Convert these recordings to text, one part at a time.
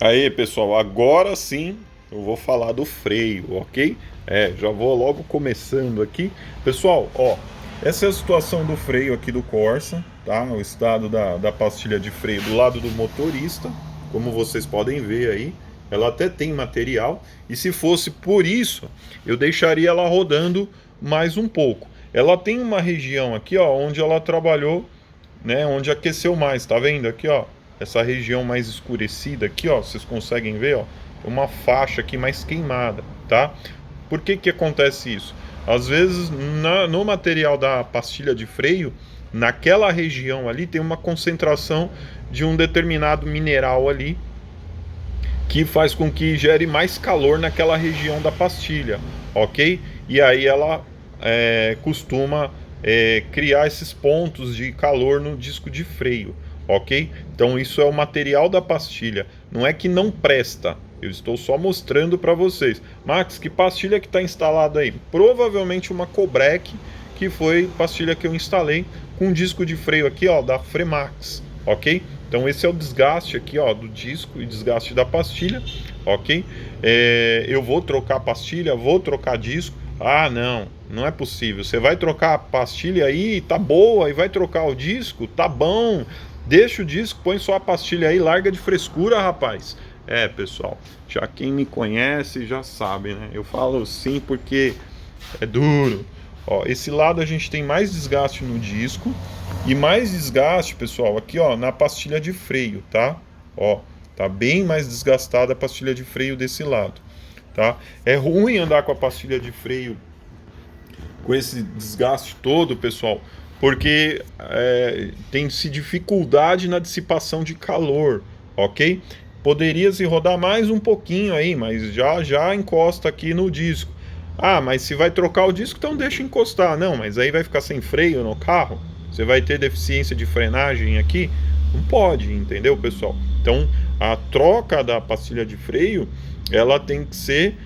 Aí, pessoal, agora sim eu vou falar do freio, ok? Já vou logo começando aqui. Pessoal, ó, essa é a situação do freio aqui do Corsa, tá? O estado da pastilha de freio do lado do motorista, como vocês podem ver aí. Ela até tem material, e se fosse por isso, eu deixaria ela rodando mais um pouco. Ela tem uma região aqui, ó, onde ela trabalhou, né, onde aqueceu mais, tá vendo aqui, ó, essa região mais escurecida aqui, ó, vocês conseguem ver, ó, uma faixa aqui mais queimada, tá? Por que que acontece isso? Às vezes no material da pastilha de freio, naquela região ali tem uma concentração de um determinado mineral ali que faz com que gere mais calor naquela região da pastilha, ok? E aí ela costuma criar esses pontos de calor no disco de freio, ok? Então isso é o material da pastilha, não é que não presta. Eu estou só mostrando para vocês. Max, que pastilha que está instalada aí? Provavelmente uma Cobrec, que foi pastilha que eu instalei com disco de freio aqui, ó, da Fremax, ok? Então esse é o desgaste aqui, ó, do disco e desgaste da pastilha, ok? Eu vou trocar a pastilha, vou trocar disco. Ah, não, não é possível. Você vai trocar a pastilha aí, tá boa, e vai trocar o disco, tá bom. Deixa o disco, põe só a pastilha aí, larga de frescura, rapaz. Pessoal, já quem me conhece já sabe, né? Eu falo sim porque é duro. Ó, esse lado a gente tem mais desgaste no disco e mais desgaste, pessoal, aqui ó, na pastilha de freio, tá? Ó, tá bem mais desgastada a pastilha de freio desse lado, tá? É ruim andar com a pastilha de freio com esse desgaste todo, pessoal, porque tem-se dificuldade na dissipação de calor, ok? Poderia se rodar mais um pouquinho aí, mas já encosta aqui no disco. Ah, mas se vai trocar o disco, então deixa encostar. Não, mas aí vai ficar sem freio no carro? Você vai ter deficiência de frenagem aqui? Não pode, entendeu, pessoal? Então, a troca da pastilha de freio, ela tem que ser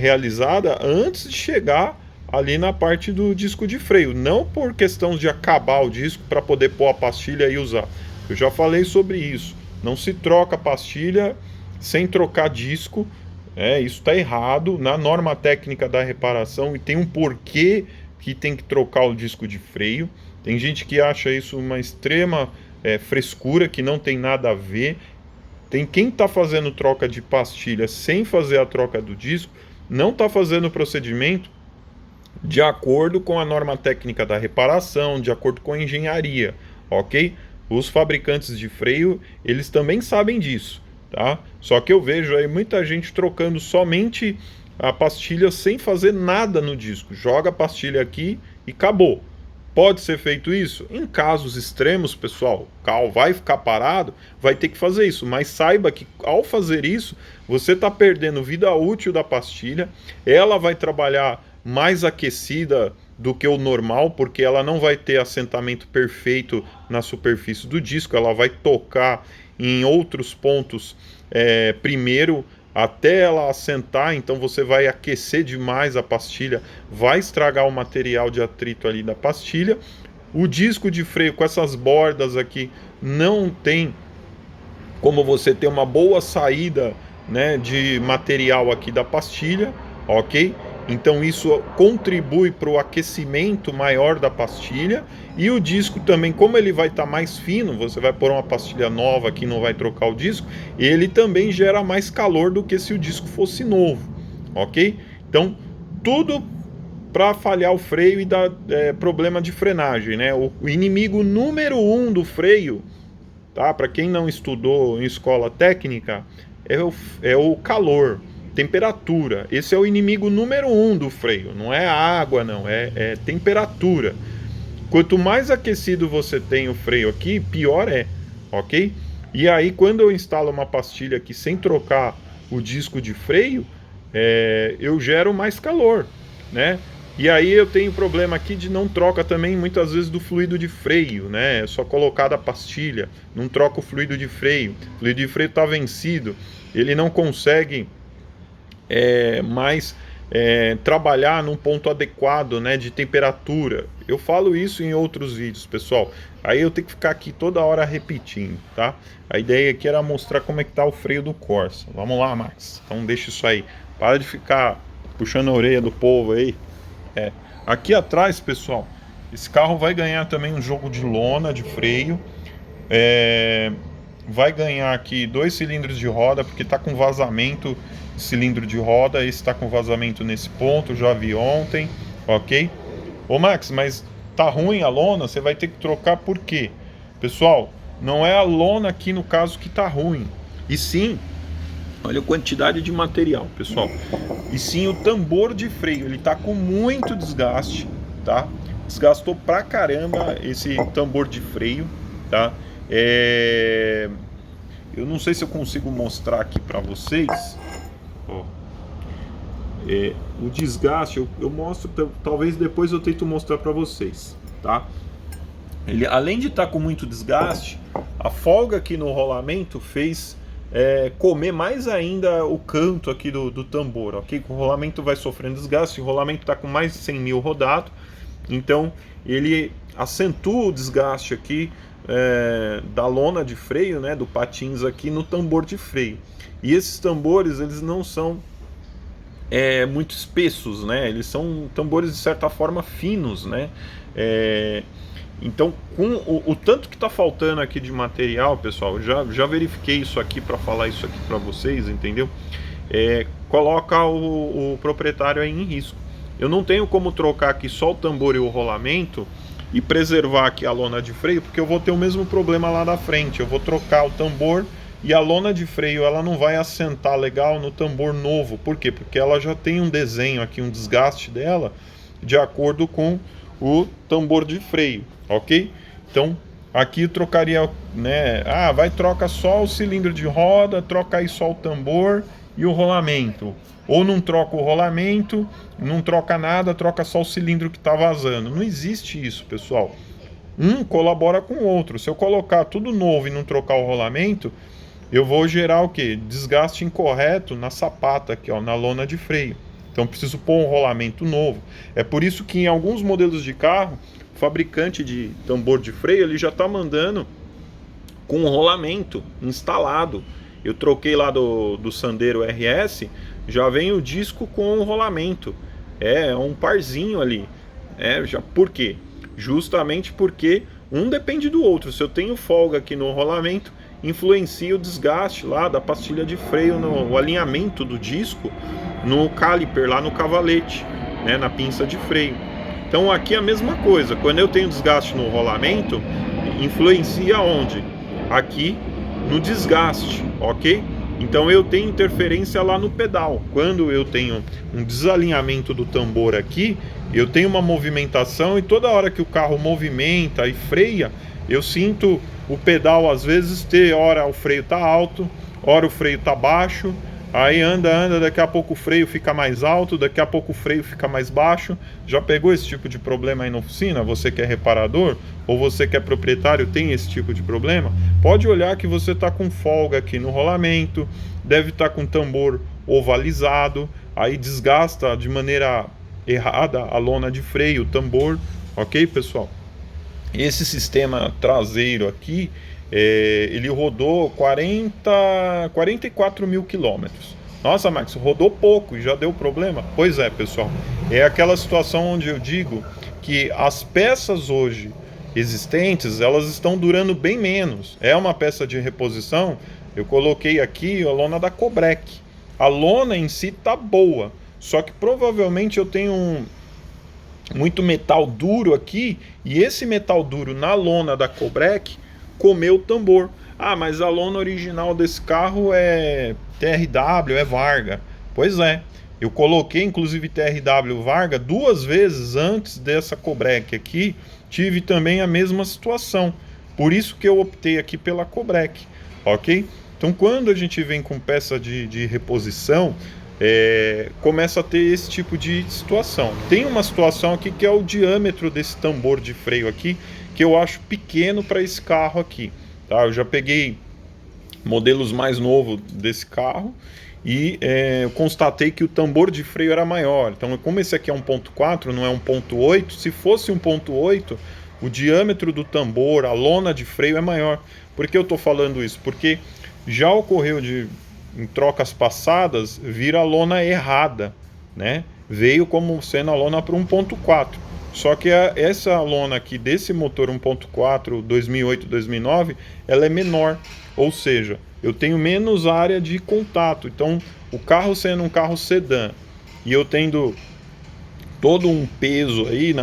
realizada antes de chegar ali na parte do disco de freio, não por questão de acabar o disco para poder pôr a pastilha e usar. Eu já falei sobre isso. Não se troca pastilha sem trocar disco. Isso está errado na norma técnica da reparação e tem um porquê que tem que trocar o disco de freio. Tem gente que acha isso uma extrema frescura, que não tem nada a ver. Tem quem está fazendo troca de pastilha sem fazer a troca do disco, não está fazendo o procedimento de acordo com a norma técnica da reparação, de acordo com a engenharia, ok? Os fabricantes de freio, eles também sabem disso, tá? Só que eu vejo aí muita gente trocando somente a pastilha sem fazer nada no disco. Joga a pastilha aqui e acabou. Pode ser feito isso? Em casos extremos, pessoal, o carro vai ficar parado, vai ter que fazer isso. Mas saiba que ao fazer isso, você está perdendo vida útil da pastilha, ela vai trabalhar mais aquecida do que o normal, porque ela não vai ter assentamento perfeito na superfície do disco, ela vai tocar em outros pontos primeiro até ela assentar, então você vai aquecer demais a pastilha, vai estragar o material de atrito ali da pastilha. O disco de freio com essas bordas aqui não tem como você ter uma boa saída, né, de material aqui da pastilha, ok? Então isso contribui para o aquecimento maior da pastilha. E o disco também, como ele vai estar mais fino, você vai pôr uma pastilha nova que não vai trocar o disco, ele também gera mais calor do que se o disco fosse novo, ok? Então tudo para falhar o freio e dar problema de frenagem, né? O inimigo número um do freio, tá? Para quem não estudou em escola técnica, é o calor, temperatura. Esse é o inimigo número um do freio. Não é a água, não. É temperatura. Quanto mais aquecido você tem o freio aqui, pior é, ok? E aí, quando eu instalo uma pastilha aqui sem trocar o disco de freio, eu gero mais calor, né? E aí eu tenho problema aqui de não troca também muitas vezes do fluido de freio, né? É só colocar da pastilha, não troca o fluido de freio. O fluido de freio está vencido, ele não consegue mais trabalhar num ponto adequado, né, de temperatura. Eu falo isso em outros vídeos, pessoal. Aí eu tenho que ficar aqui toda hora repetindo, tá? A ideia aqui era mostrar como é que tá o freio do Corsa. Vamos lá, Max. Então deixa isso aí. Para de ficar puxando a orelha do povo aí. Aqui atrás, pessoal, esse carro vai ganhar também um jogo de lona, de freio. Vai ganhar aqui 2 cilindros de roda, porque tá com vazamento de cilindro de roda. Esse tá com vazamento nesse ponto, já vi ontem, ok? Ô Max, mas tá ruim a lona, você vai ter que trocar por quê? Pessoal, não é a lona aqui no caso que tá ruim, e sim, olha a quantidade de material, pessoal, e sim o tambor de freio, ele tá com muito desgaste, tá? Desgastou pra caramba esse tambor de freio, tá? Eu não sei se eu consigo mostrar aqui pra vocês, ó. O desgaste eu mostro, talvez depois eu tento mostrar para vocês, tá? Ele, além de estar com muito desgaste, a folga aqui no rolamento fez comer mais ainda o canto aqui do tambor, ok? O rolamento vai sofrendo desgaste, o rolamento está com mais de 100 mil rodado, então ele acentua o desgaste aqui da lona de freio, né, do patins aqui no tambor de freio. E esses tambores, eles não são muito espessos, né? Eles são tambores de certa forma finos, né? Então, com o tanto que está faltando aqui de material, pessoal, já verifiquei isso aqui para falar isso aqui para vocês, entendeu? Coloca o proprietário aí em risco. Eu não tenho como trocar aqui só o tambor e o rolamento e preservar aqui a lona de freio, porque eu vou ter o mesmo problema lá na frente. Eu vou trocar o tambor e a lona de freio ela não vai assentar legal no tambor novo. Por quê? Porque ela já tem um desenho aqui, um desgaste dela de acordo com o tambor de freio, ok? Então aqui eu trocaria, né? Troca só o cilindro de roda, troca aí só o tambor e o rolamento. Ou não troca o rolamento, não troca nada, troca só o cilindro que está vazando. Não existe isso, pessoal. Um colabora com o outro. Se eu colocar tudo novo e não trocar o rolamento, eu vou gerar o que? Desgaste incorreto na sapata aqui, ó, na lona de freio. Então preciso pôr um rolamento novo. É por isso que em alguns modelos de carro, o fabricante de tambor de freio ele já está mandando com um rolamento instalado. Eu troquei lá do Sandero RS, já vem o disco com o rolamento. Um parzinho ali. Por quê? Justamente porque um depende do outro. Se eu tenho folga aqui no rolamento, influencia o desgaste lá da pastilha de freio, o alinhamento do disco no caliper, lá no cavalete, né, na pinça de freio. Então aqui é a mesma coisa. Quando eu tenho desgaste no rolamento, influencia onde? Aqui no desgaste, ok? Então eu tenho interferência lá no pedal. Quando eu tenho um desalinhamento do tambor aqui, eu tenho uma movimentação, e toda hora que o carro movimenta e freia, eu sinto o pedal às vezes hora o freio tá alto, hora o freio tá baixo, aí anda, daqui a pouco o freio fica mais alto, daqui a pouco o freio fica mais baixo. Já pegou esse tipo de problema aí na oficina? Você que é reparador ou você que é proprietário tem esse tipo de problema? Pode olhar que você tá com folga aqui no rolamento, deve estar com tambor ovalizado, aí desgasta de maneira errada a lona de freio, o tambor, ok, pessoal? Esse sistema traseiro aqui, ele rodou 44 mil quilômetros. Nossa, Max, rodou pouco e já deu problema? Pois é, pessoal. É aquela situação onde eu digo que as peças hoje existentes, elas estão durando bem menos. É uma peça de reposição. Eu coloquei aqui a lona da Cobrec. A lona em si tá boa, só que provavelmente eu tenho muito metal duro aqui, e esse metal duro na lona da Cobrec comeu o tambor. Mas a lona original desse carro é TRW, é Varga. Pois é, eu coloquei inclusive TRW Varga 2 vezes antes dessa Cobrec aqui, tive também a mesma situação. Por isso que eu optei aqui pela Cobrec, ok? Então quando a gente vem com peça de reposição, começa a ter esse tipo de situação. Tem uma situação aqui que é o diâmetro desse tambor de freio aqui, que eu acho pequeno para esse carro aqui, tá? Eu já peguei modelos mais novos desse carro, e eu constatei que o tambor de freio era maior. Então, como esse aqui é 1.4, não é 1.8, se fosse 1.8, o diâmetro do tambor, a lona de freio é maior. Por que eu estou falando isso? Porque já ocorreu em trocas passadas, vir a lona errada, né? Veio como sendo a lona para 1.4. Só que essa lona aqui desse motor 1.4 2008-2009, ela é menor, ou seja, eu tenho menos área de contato. Então, o carro sendo um carro sedã e eu tendo todo um peso aí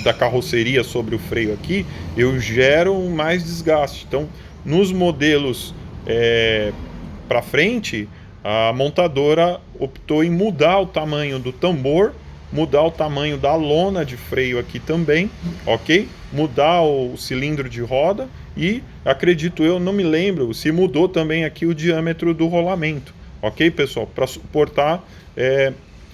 da carroceria sobre o freio aqui, eu gero mais desgaste. Então, nos modelos para frente, a montadora optou em mudar o tamanho do tambor, mudar o tamanho da lona de freio aqui também, ok? Mudar o cilindro de roda e, acredito eu, não me lembro se mudou também aqui o diâmetro do rolamento, ok, pessoal? Para suportar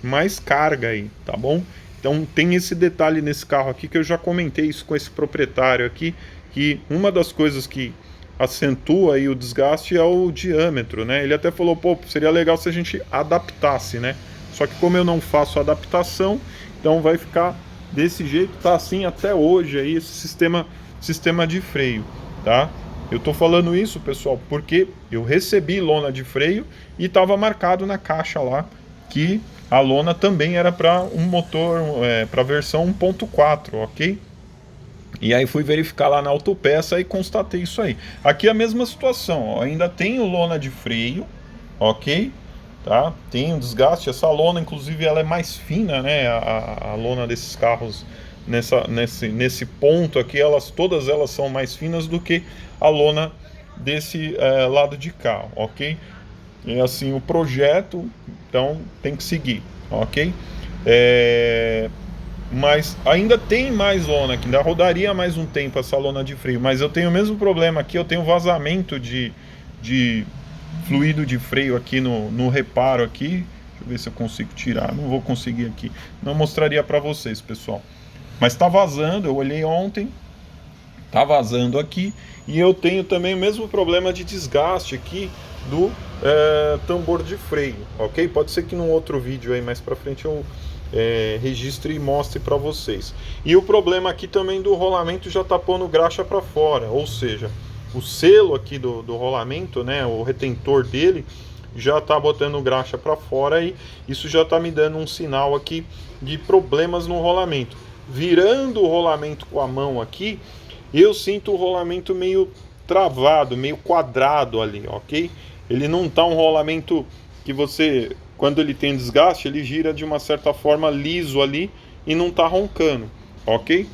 mais carga aí, tá bom? Então tem esse detalhe nesse carro aqui que eu já comentei isso com esse proprietário aqui, que uma das coisas que acentua aí o desgaste é o diâmetro, né? Ele até falou, pô, seria legal se a gente adaptasse, né? Só que como eu não faço adaptação, então vai ficar desse jeito, tá assim até hoje aí esse sistema de freio, tá? Eu tô falando isso, pessoal, porque eu recebi lona de freio e estava marcado na caixa lá que a lona também era para um motor, para versão 1.4, ok? E aí fui verificar lá na autopeça e constatei isso aí. Aqui é a mesma situação, ó, ainda tenho lona de freio, ok? Tá? Tem um desgaste, essa lona inclusive ela é mais fina, né? A lona desses carros nesse ponto aqui, todas elas são mais finas do que a lona desse lado de cá, ok? E assim, o projeto, então, tem que seguir, ok? Mas ainda tem mais lona aqui, ainda rodaria mais um tempo essa lona de freio, mas eu tenho o mesmo problema aqui, eu tenho vazamento de fluido de freio aqui no reparo aqui. Deixa eu ver se eu consigo tirar, não vou conseguir aqui, não mostraria para vocês, pessoal. Mas tá vazando, eu olhei ontem, tá vazando aqui, e eu tenho também o mesmo problema de desgaste aqui do tambor de freio, ok? Pode ser que num outro vídeo aí mais para frente eu registre e mostre para vocês. E o problema aqui também do rolamento já tá pondo graxa para fora, ou seja, o selo aqui do rolamento, né, o retentor dele já tá botando graxa para fora e isso já tá me dando um sinal aqui de problemas no rolamento. Virando o rolamento com a mão aqui, eu sinto o rolamento meio travado, meio quadrado ali, ok? Ele não tá um rolamento que você, quando ele tem desgaste, ele gira de uma certa forma liso ali e não tá roncando, ok?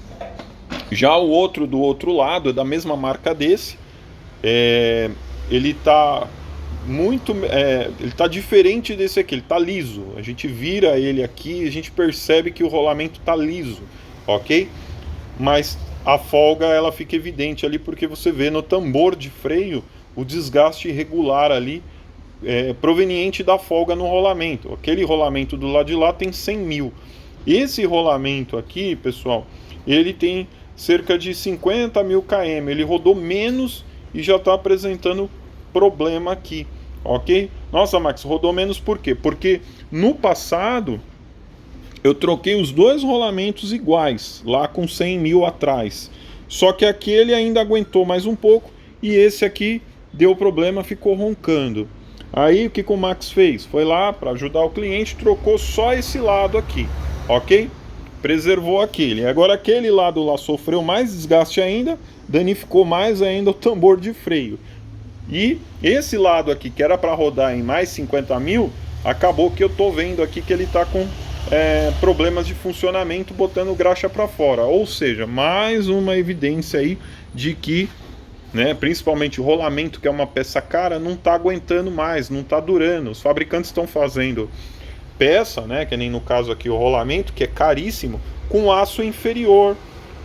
Já o outro do outro lado, é da mesma marca desse, ele tá ele tá diferente desse aqui, ele tá liso. A gente vira ele aqui e a gente percebe que o rolamento tá liso, ok? Mas a folga ela fica evidente ali porque você vê no tambor de freio o desgaste irregular ali, proveniente da folga no rolamento. Aquele rolamento do lado de lá tem 100 mil. Esse rolamento aqui, pessoal, ele tem cerca de 50 mil km. Ele rodou menos e já está apresentando problema aqui, ok? Nossa, Max, rodou menos por quê? Porque no passado eu troquei os dois rolamentos iguais, lá com 100 mil atrás. Só que aquele ainda aguentou mais um pouco e esse aqui deu problema, ficou roncando. Aí o que o Max fez? Foi lá para ajudar o cliente, trocou só esse lado aqui, ok? Preservou aquele. Agora aquele lado lá sofreu mais desgaste ainda, danificou mais ainda o tambor de freio. E esse lado aqui, que era para rodar em mais 50 mil, acabou que eu tô vendo aqui que ele está com problemas de funcionamento, botando graxa para fora. Ou seja, mais uma evidência aí de que, né, principalmente o rolamento, que é uma peça cara, não está aguentando mais, não está durando. Os fabricantes estão fazendo peça, né, que nem no caso aqui o rolamento, que é caríssimo, com aço inferior,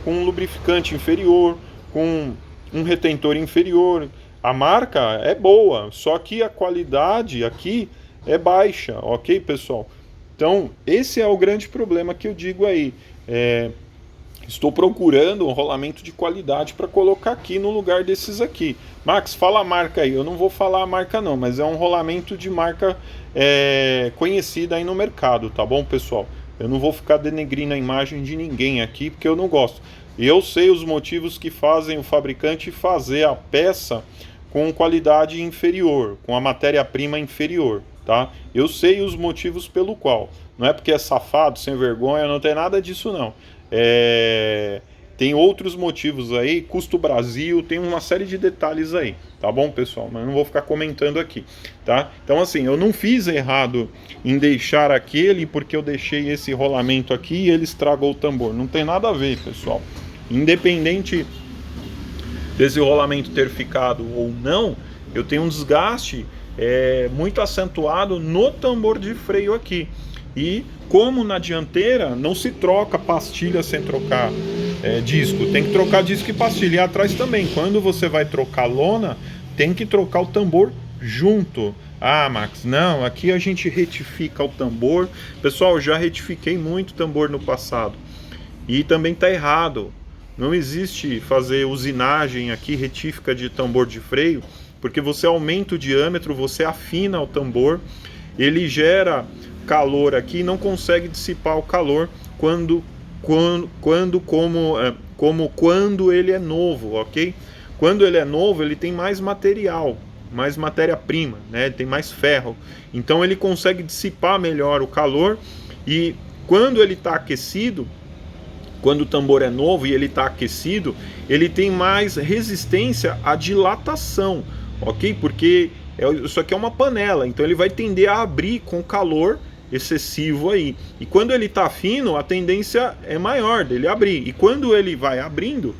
com um lubrificante inferior, com um retentor inferior. A marca é boa, só que a qualidade aqui é baixa, ok, pessoal? Então, esse é o grande problema que eu digo aí. Estou procurando um rolamento de qualidade para colocar aqui no lugar desses aqui. Max, fala a marca aí. Eu não vou falar a marca não, mas é um rolamento de marca conhecida aí no mercado, tá bom, pessoal? Eu não vou ficar denegrindo a imagem de ninguém aqui, porque eu não gosto. Eu sei os motivos que fazem o fabricante fazer a peça com qualidade inferior, com a matéria-prima inferior, tá? Eu sei os motivos pelo qual. Não é porque é safado, sem vergonha, não tem nada disso não. Tem outros motivos aí, custo Brasil, tem uma série de detalhes aí, tá bom, pessoal? Mas não vou ficar comentando aqui, tá? Então, assim, eu não fiz errado em deixar aquele porque eu deixei esse rolamento aqui e ele estragou o tambor. Não tem nada a ver, pessoal. Independente desse rolamento ter ficado ou não, eu tenho um desgaste muito acentuado no tambor de freio aqui. E como na dianteira não se troca pastilha sem trocar disco, tem que trocar disco e pastilha. E atrás também, quando você vai trocar lona, tem que trocar o tambor junto. Ah, Max, não, aqui a gente retifica o tambor. Pessoal, já retifiquei muito tambor no passado. E também tá errado. Não existe fazer usinagem aqui, retífica de tambor de freio, porque você aumenta o diâmetro, você afina o tambor, ele gera calor aqui e não consegue dissipar o calor quando ele é novo, ok? Quando ele é novo, ele tem mais material, mais matéria-prima, né? Tem mais ferro, então ele consegue dissipar melhor o calor. E quando ele está aquecido, quando o tambor é novo e ele está aquecido, ele tem mais resistência à dilatação, ok? Porque isso aqui é uma panela, então ele vai tender a abrir com calor excessivo aí. E quando ele está fino, a tendência é maior dele abrir. E quando ele vai abrindo,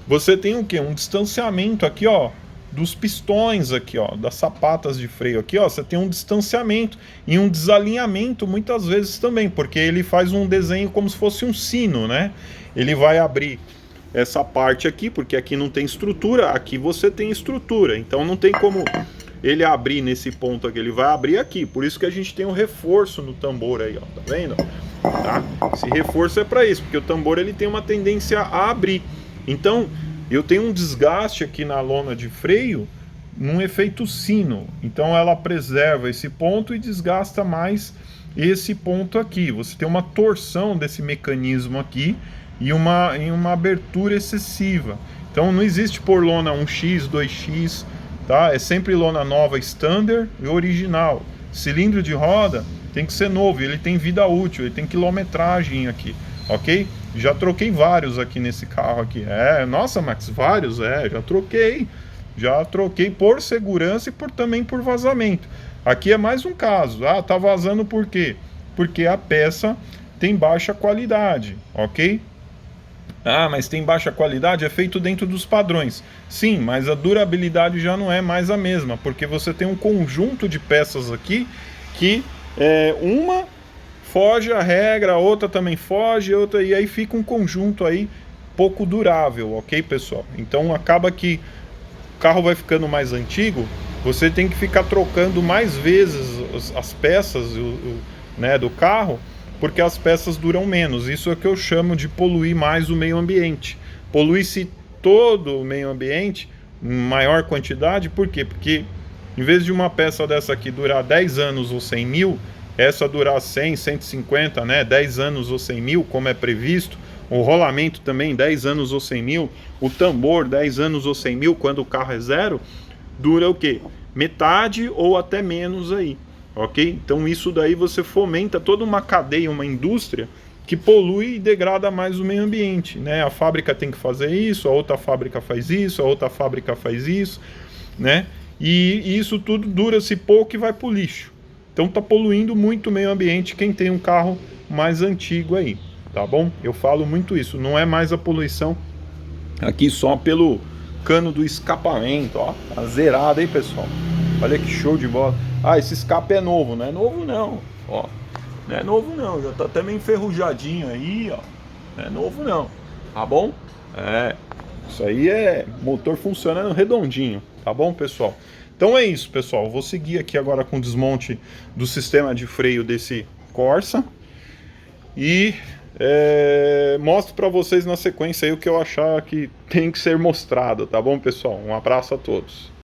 você tem o quê? Um distanciamento aqui, ó, dos pistões aqui, ó, das sapatas de freio aqui, ó, você tem um distanciamento e um desalinhamento muitas vezes também, porque ele faz um desenho como se fosse um sino, né? Ele vai abrir essa parte aqui, porque aqui não tem estrutura, aqui você tem estrutura, então não tem como ele abrir nesse ponto aqui, ele vai abrir aqui, por isso que a gente tem um reforço no tambor aí, ó, tá vendo? Tá? Esse reforço é para isso, porque o tambor ele tem uma tendência a abrir. Então, eu tenho um desgaste aqui na lona de freio, num efeito sino. Então ela preserva esse ponto e desgasta mais esse ponto aqui. Você tem uma torção desse mecanismo aqui e uma abertura excessiva. Então não existe por lona 1x, 2x, tá? É sempre lona nova, standard e original. Cilindro de roda tem que ser novo, ele tem vida útil, ele tem quilometragem aqui, ok? Já troquei vários aqui nesse carro aqui. Nossa, Max, vários, já troquei por segurança e também por vazamento. Aqui é mais um caso. Ah, tá vazando por quê? Porque a peça tem baixa qualidade, ok? Ah, mas tem baixa qualidade, é feito dentro dos padrões. Sim, mas a durabilidade já não é mais a mesma, porque você tem um conjunto de peças aqui que uma foge a regra, a outra também foge, outra, e aí fica um conjunto aí pouco durável, ok, pessoal? Então acaba que o carro vai ficando mais antigo, você tem que ficar trocando mais vezes as peças né, do carro, porque as peças duram menos. Isso é o que eu chamo de poluir mais o meio ambiente. Polui-se todo o meio ambiente em maior quantidade, por quê? Porque em vez de uma peça dessa aqui durar 10 anos ou 100 mil, essa durar 100, 150, né, 10 anos ou 100 mil, como é previsto, o rolamento também 10 anos ou 100 mil, o tambor 10 anos ou 100 mil, quando o carro é zero, dura o quê? Metade ou até menos aí, ok? Então isso daí você fomenta toda uma cadeia, uma indústria que polui e degrada mais o meio ambiente, né? A fábrica tem que fazer isso, a outra fábrica faz isso, a outra fábrica faz isso, né? E isso tudo dura-se pouco e vai pro lixo. Então tá poluindo muito o meio ambiente quem tem um carro mais antigo aí, tá bom? Eu falo muito isso, não é mais a poluição aqui só pelo cano do escapamento, ó, tá zerado aí, pessoal. Olha que show de bola. Ah, esse escape é novo, não é novo não, ó. Não é novo não, já tá até meio enferrujadinho aí, ó. Não é novo não, tá bom? Isso aí é motor funcionando redondinho, tá bom, pessoal? Então é isso, pessoal. Vou seguir aqui agora com o desmonte do sistema de freio desse Corsa. E Mostro para vocês na sequência aí o que eu achar que tem que ser mostrado, tá bom, pessoal? Um abraço a todos.